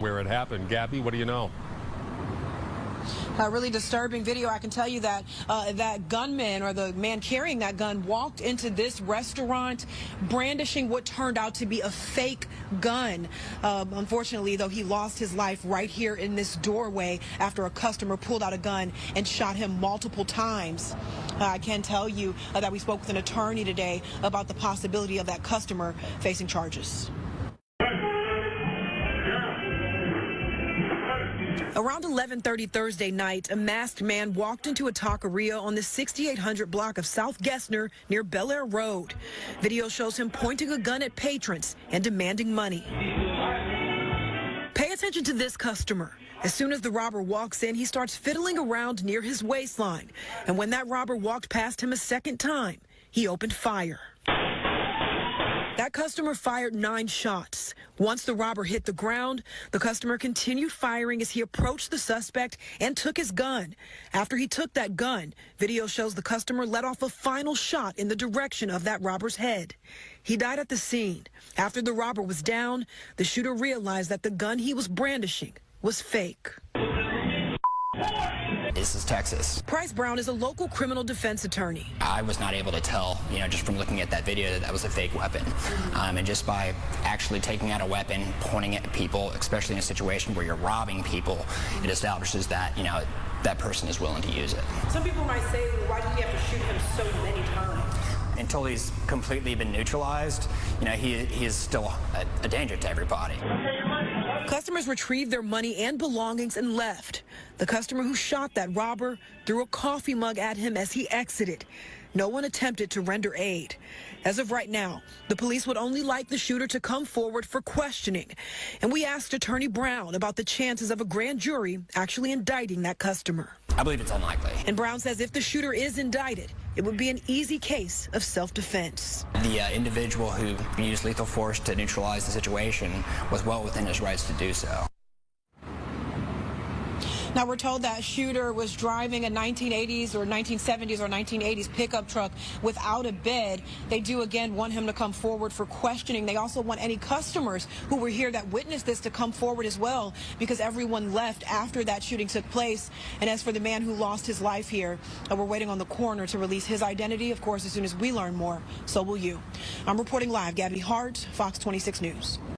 where it happened. Gabby, what do you know? A really disturbing video. I can tell you that that gunman, or the man carrying that gun, walked into this restaurant brandishing what turned out to be a fake gun. Unfortunately, though, he lost his life right here in this doorway after a customer pulled out a gun and shot him multiple times. I can tell you that we spoke with an attorney today about the possibility of that customer facing charges. Around 11:30 Thursday night, a masked man walked into a taqueria on the 6800 block of South Gessner near Bel Air Road. Video shows him pointing a gun at patrons and demanding money. Pay attention to this customer. As soon as the robber walks in, he starts fiddling around near his waistline. And when that robber walked past him a second time, he opened fire. That customer fired 9 shots. Once the robber hit the ground, the customer continued firing as he approached the suspect and took his gun. After he took that gun, video shows the customer let off a final shot in the direction of that robber's head. He died at the scene. After the robber was down, the shooter realized that the gun he was brandishing was fake. This is Texas. Price Brown is a local criminal defense attorney. I was not able to tell, just from looking at that video, that that was a fake weapon. And just by actually taking out a weapon, pointing it at people, especially in a situation where you're robbing people, it establishes that, that person is willing to use it. Some people might say, well, why did you have to shoot him so many times? Until he's completely been neutralized, he is still a danger to everybody. Customers retrieved their money and belongings and left. The customer who shot that robber threw a coffee mug at him as he exited. No one attempted to render aid. As of right now, the police would only like the shooter to come forward for questioning. And we asked Attorney Brown about the chances of a grand jury actually indicting that customer. I believe it's unlikely. And Brown says if the shooter is indicted, it would be an easy case of self-defense. The individual who used lethal force to neutralize the situation was well within his rights to do so. Now, we're told that shooter was driving a 1980s or 1970s or 1980s pickup truck without a bed. They do, again, want him to come forward for questioning. They also want any customers who were here that witnessed this to come forward as well, because everyone left after that shooting took place. And as for the man who lost his life here, we're waiting on the coroner to release his identity. Of course, as soon as we learn more, so will you. I'm reporting live. Gabby Hart, Fox 26 News.